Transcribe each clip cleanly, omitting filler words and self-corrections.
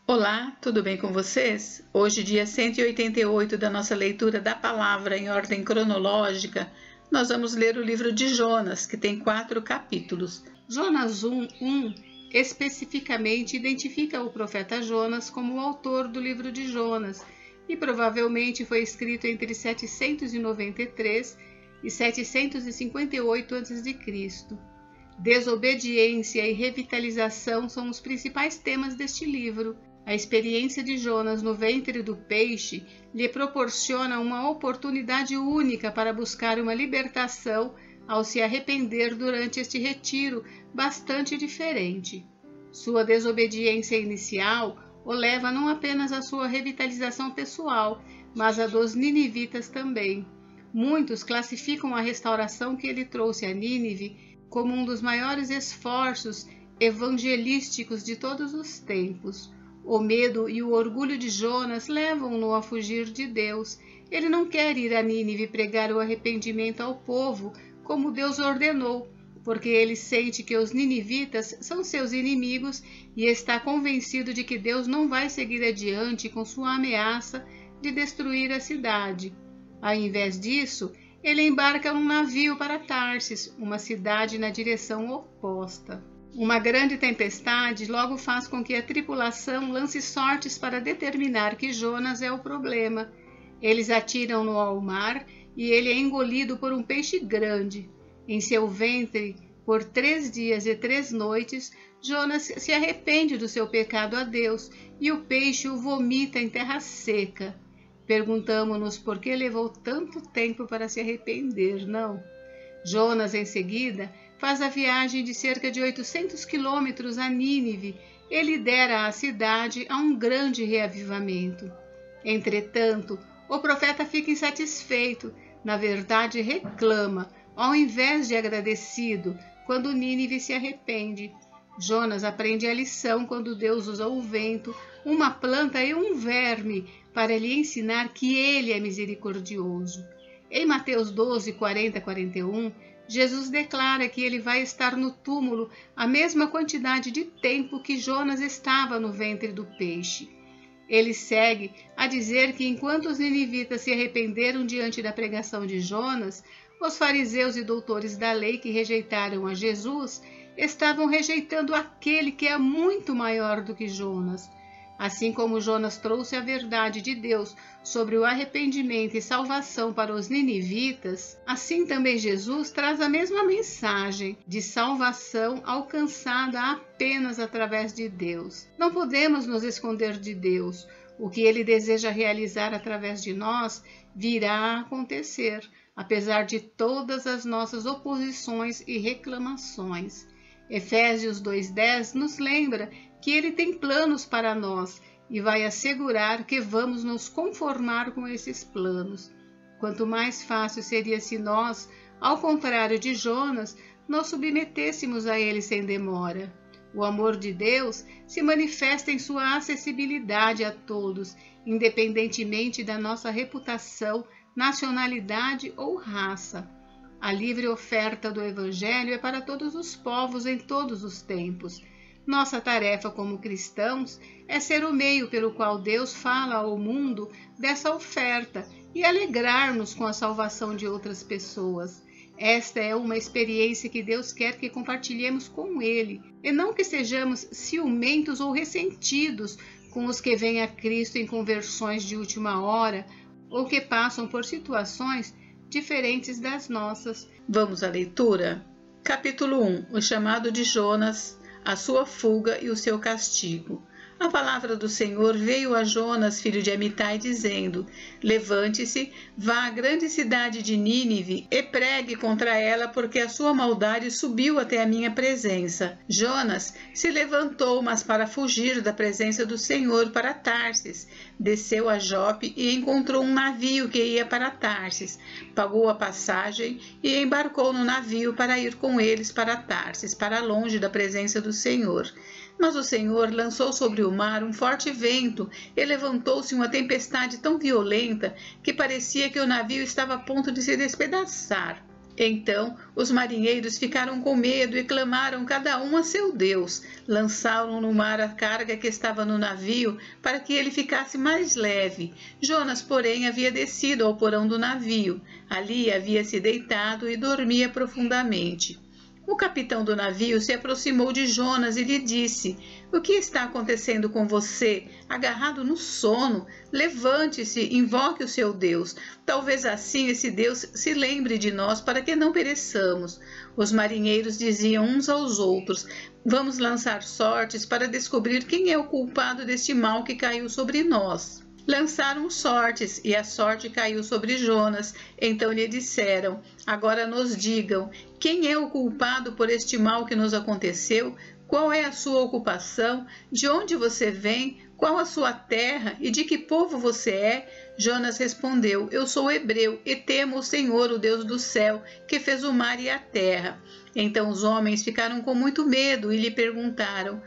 Olá, tudo bem com vocês? Hoje, dia 188 da nossa leitura da palavra em ordem cronológica, nós vamos ler o livro de Jonas, que tem 4 capítulos. Jonas 1:1 especificamente identifica o profeta Jonas como o autor do livro de Jonas e provavelmente foi escrito entre 793 e 758 a.C. Desobediência e revitalização são os principais temas deste livro. A experiência de Jonas no ventre do peixe lhe proporciona uma oportunidade única para buscar uma libertação ao se arrepender durante este retiro bastante diferente. Sua desobediência inicial o leva não apenas à sua revitalização pessoal, mas a dos ninivitas também. Muitos classificam a restauração que ele trouxe a Nínive como um dos maiores esforços evangelísticos de todos os tempos. O medo e o orgulho de Jonas levam-no a fugir de Deus. Ele não quer ir a Nínive pregar o arrependimento ao povo, como Deus ordenou, porque ele sente que os ninivitas são seus inimigos e está convencido de que Deus não vai seguir adiante com sua ameaça de destruir a cidade. Ao invés disso, ele embarca num navio para Tarsis, uma cidade na direção oposta. Uma grande tempestade logo faz com que a tripulação lance sortes para determinar que Jonas é o problema. Eles atiram-no ao mar e ele é engolido por um peixe grande. Em seu ventre, por 3 dias e 3 noites, Jonas se arrepende do seu pecado a Deus e o peixe o vomita em terra seca. Perguntamo-nos por que levou tanto tempo para se arrepender, não? Jonas, em seguida, faz a viagem de cerca de 800 quilômetros a Nínive e lidera a cidade a um grande reavivamento. Entretanto, o profeta fica insatisfeito, na verdade reclama, ao invés de agradecido, quando Nínive se arrepende. Jonas aprende a lição quando Deus usa o vento, uma planta e um verme para lhe ensinar que ele é misericordioso. Em Mateus 12, 40 a 41, Jesus declara que ele vai estar no túmulo a mesma quantidade de tempo que Jonas estava no ventre do peixe. Ele segue a dizer que enquanto os ninivitas se arrependeram diante da pregação de Jonas, os fariseus e doutores da lei que rejeitaram a Jesus estavam rejeitando aquele que é muito maior do que Jonas. Assim como Jonas trouxe a verdade de Deus sobre o arrependimento e salvação para os ninivitas, assim também Jesus traz a mesma mensagem de salvação alcançada apenas através de Deus. Não podemos nos esconder de Deus. O que Ele deseja realizar através de nós virá a acontecer, apesar de todas as nossas oposições e reclamações. Efésios 2:10 nos lembra que Ele tem planos para nós e vai assegurar que vamos nos conformar com esses planos. Quanto mais fácil seria se nós, ao contrário de Jonas, nos submetêssemos a Ele sem demora. O amor de Deus se manifesta em sua acessibilidade a todos, independentemente da nossa reputação, nacionalidade ou raça. A livre oferta do Evangelho é para todos os povos em todos os tempos. Nossa tarefa como cristãos é ser o meio pelo qual Deus fala ao mundo dessa oferta e alegrar-nos com a salvação de outras pessoas. Esta é uma experiência que Deus quer que compartilhemos com Ele, e não que sejamos ciumentos ou ressentidos com os que vêm a Cristo em conversões de última hora ou que passam por situações diferentes das nossas. Vamos à leitura? Capítulo 1. O chamado de Jonas, a sua fuga e o seu castigo. A palavra do Senhor veio a Jonas, filho de Amitai, dizendo: Levante-se, vá à grande cidade de Nínive e pregue contra ela, porque a sua maldade subiu até a minha presença. Jonas se levantou, mas para fugir da presença do Senhor, para Tarsis. Desceu a Jope e encontrou um navio que ia para Tarsis. Pagou a passagem e embarcou no navio para ir com eles para Tarsis, para longe da presença do Senhor. Mas o Senhor lançou sobre o mar um forte vento e levantou-se uma tempestade tão violenta que parecia que o navio estava a ponto de se despedaçar. Então os marinheiros ficaram com medo e clamaram cada um a seu Deus. Lançaram no mar a carga que estava no navio para que ele ficasse mais leve. Jonas, porém, havia descido ao porão do navio. Ali havia se deitado e dormia profundamente. O capitão do navio se aproximou de Jonas e lhe disse: "O que está acontecendo com você? Agarrado no sono? Levante-se, invoque o seu Deus. Talvez assim esse Deus se lembre de nós para que não pereçamos." Os marinheiros diziam uns aos outros: "Vamos lançar sortes para descobrir quem é o culpado deste mal que caiu sobre nós." Lançaram sortes e a sorte caiu sobre Jonas. Então lhe disseram: "Agora nos digam, quem é o culpado por este mal que nos aconteceu? Qual é a sua ocupação? De onde você vem? Qual a sua terra? E de que povo você é?" Jonas respondeu: "Eu sou hebreu e temo o Senhor, o Deus do céu, que fez o mar e a terra." Então os homens ficaram com muito medo e lhe perguntaram: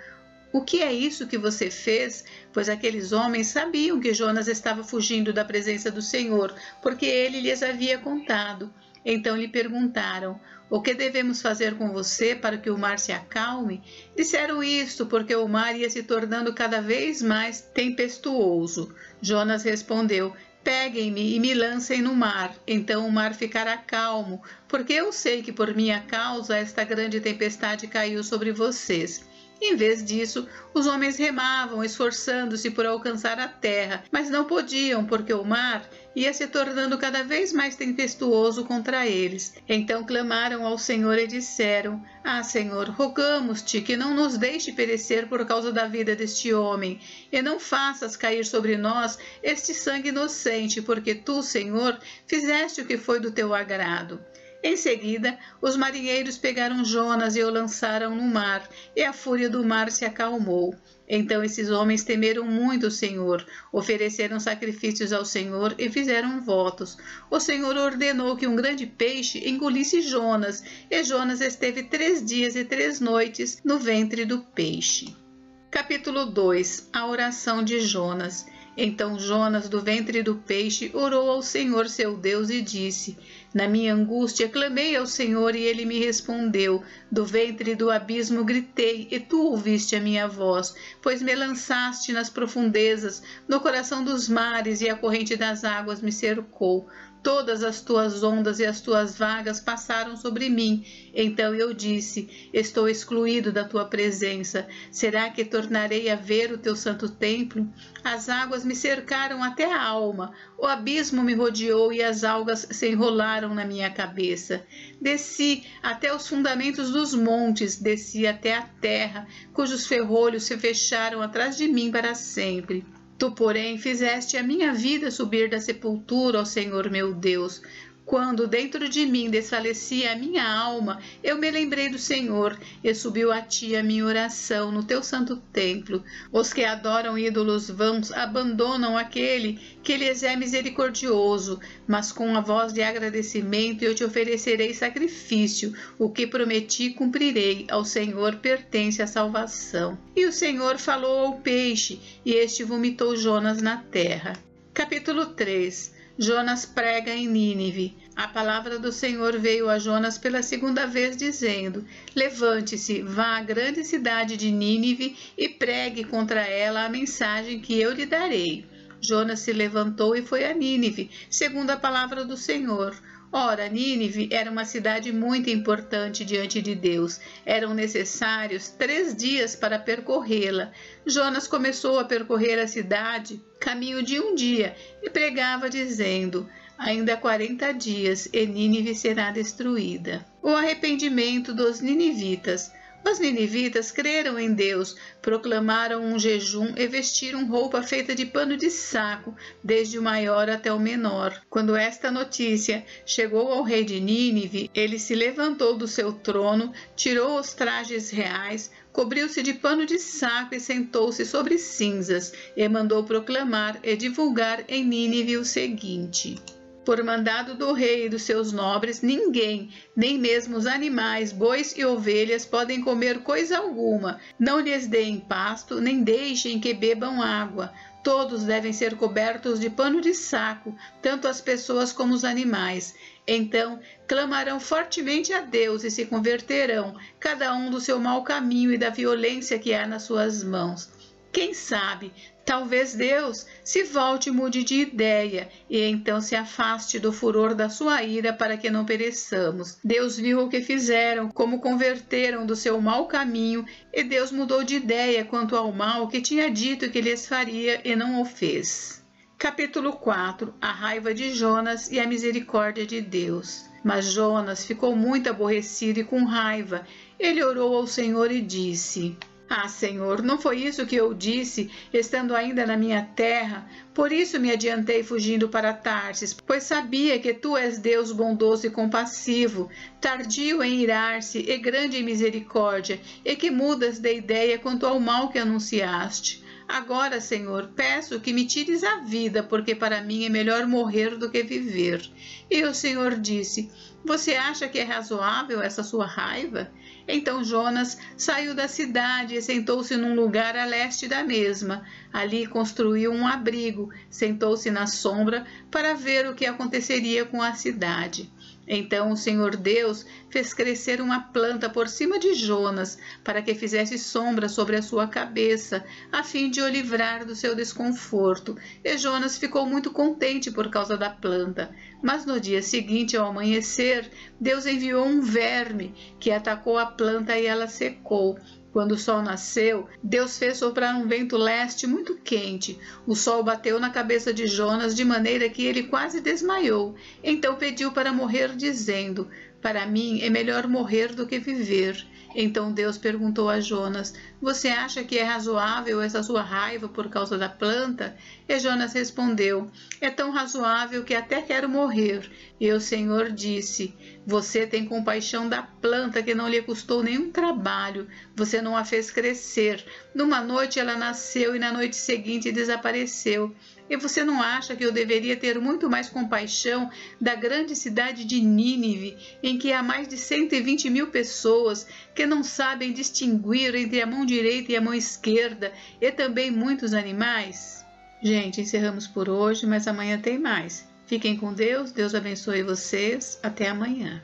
"O que é isso que você fez?" Pois aqueles homens sabiam que Jonas estava fugindo da presença do Senhor, porque ele lhes havia contado. Então lhe perguntaram: "O que devemos fazer com você para que o mar se acalme?" Disseram isto porque o mar ia se tornando cada vez mais tempestuoso. Jonas respondeu: "Peguem-me e me lancem no mar, então o mar ficará calmo, porque eu sei que por minha causa esta grande tempestade caiu sobre vocês." Em vez disso, os homens remavam, esforçando-se por alcançar a terra, mas não podiam, porque o mar ia se tornando cada vez mais tempestuoso contra eles. Então clamaram ao Senhor e disseram: "Ah, Senhor, rogamos-te que não nos deixe perecer por causa da vida deste homem, e não faças cair sobre nós este sangue inocente, porque tu, Senhor, fizeste o que foi do teu agrado." Em seguida, os marinheiros pegaram Jonas e o lançaram no mar, e a fúria do mar se acalmou. Então esses homens temeram muito o Senhor, ofereceram sacrifícios ao Senhor e fizeram votos. O Senhor ordenou que um grande peixe engolisse Jonas, e Jonas esteve 3 dias e 3 noites no ventre do peixe. Capítulo 2. A oração de Jonas. Então Jonas, do ventre do peixe, orou ao Senhor seu Deus e disse: "Na minha angústia clamei ao Senhor e ele me respondeu. Do ventre do abismo gritei e tu ouviste a minha voz, pois me lançaste nas profundezas, no coração dos mares, e a corrente das águas me cercou. Todas as tuas ondas e as tuas vagas passaram sobre mim. Então eu disse: estou excluído da tua presença. Será que tornarei a ver o teu santo templo? As águas me cercaram até a alma. O abismo me rodeou e as algas se enrolaram na minha cabeça. Desci até os fundamentos dos montes, desci até a terra, cujos ferrolhos se fecharam atrás de mim para sempre. Tu, porém, fizeste a minha vida subir da sepultura, ó Senhor meu Deus. Quando dentro de mim desfalecia a minha alma, eu me lembrei do Senhor, e subiu a ti a minha oração no teu santo templo. Os que adoram ídolos vãos abandonam aquele que lhes é misericordioso, mas com a voz de agradecimento eu te oferecerei sacrifício. O que prometi cumprirei, ao Senhor pertence a salvação. E o Senhor falou ao peixe, e este vomitou Jonas na terra. Capítulo 3. Jonas prega em Nínive. A palavra do Senhor veio a Jonas pela 2ª vez, dizendo: levante-se, vá à grande cidade de Nínive e pregue contra ela a mensagem que eu lhe darei. Jonas se levantou e foi a Nínive, segundo a palavra do Senhor. Ora, Nínive era uma cidade muito importante diante de Deus. Eram necessários 3 dias para percorrê-la. Jonas começou a percorrer a cidade, caminho de 1 dia, e pregava dizendo: ainda 40 dias e Nínive será destruída. O arrependimento dos ninivitas. Os ninivitas creram em Deus, proclamaram um jejum e vestiram roupa feita de pano de saco, desde o maior até o menor. Quando esta notícia chegou ao rei de Nínive, ele se levantou do seu trono, tirou os trajes reais, cobriu-se de pano de saco e sentou-se sobre cinzas, e mandou proclamar e divulgar em Nínive o seguinte: por mandado do rei e dos seus nobres, ninguém, nem mesmo os animais, bois e ovelhas, podem comer coisa alguma. Não lhes deem pasto, nem deixem que bebam água. Todos devem ser cobertos de pano de saco, tanto as pessoas como os animais. Então clamarão fortemente a Deus e se converterão, cada um do seu mau caminho e da violência que há nas suas mãos. Quem sabe, talvez Deus se volte e mude de ideia e então se afaste do furor da sua ira para que não pereçamos. Deus viu o que fizeram, como converteram do seu mau caminho, e Deus mudou de ideia quanto ao mal que tinha dito que lhes faria e não o fez. Capítulo 4. A raiva de Jonas e a misericórdia de Deus. Mas Jonas ficou muito aborrecido e com raiva. Ele orou ao Senhor e disse: Ah, Senhor, não foi isso que eu disse, estando ainda na minha terra? Por isso me adiantei fugindo para Tarsis, pois sabia que tu és Deus bondoso e compassivo, tardio em irar-se e grande em misericórdia, e que mudas de ideia quanto ao mal que anunciaste. Agora, Senhor, peço que me tires a vida, porque para mim é melhor morrer do que viver. E o Senhor disse: Você acha que é razoável essa sua raiva? Então Jonas saiu da cidade e sentou-se num lugar a leste da mesma. Ali construiu um abrigo, sentou-se na sombra para ver o que aconteceria com a cidade. Então o Senhor Deus fez crescer uma planta por cima de Jonas, para que fizesse sombra sobre a sua cabeça, a fim de o livrar do seu desconforto. E Jonas ficou muito contente por causa da planta. Mas no dia seguinte, ao amanhecer, Deus enviou um verme que atacou a planta e ela secou. Quando o sol nasceu, Deus fez soprar um vento leste muito quente. O sol bateu na cabeça de Jonas de maneira que ele quase desmaiou. Então pediu para morrer, dizendo: Para mim é melhor morrer do que viver. Então Deus perguntou a Jonas: Você acha que é razoável essa sua raiva por causa da planta? E Jonas respondeu: É tão razoável que até quero morrer. E o Senhor disse: Você tem compaixão da planta que não lhe custou nenhum trabalho. Você não a fez crescer. Numa noite ela nasceu e na noite seguinte desapareceu. E você não acha que eu deveria ter muito mais compaixão da grande cidade de Nínive, em que há mais de 120.000 pessoas que não sabem distinguir entre a mão direita e a mão esquerda, e também muitos animais? Gente, encerramos por hoje, mas amanhã tem mais. Fiquem com Deus, Deus abençoe vocês. Até amanhã.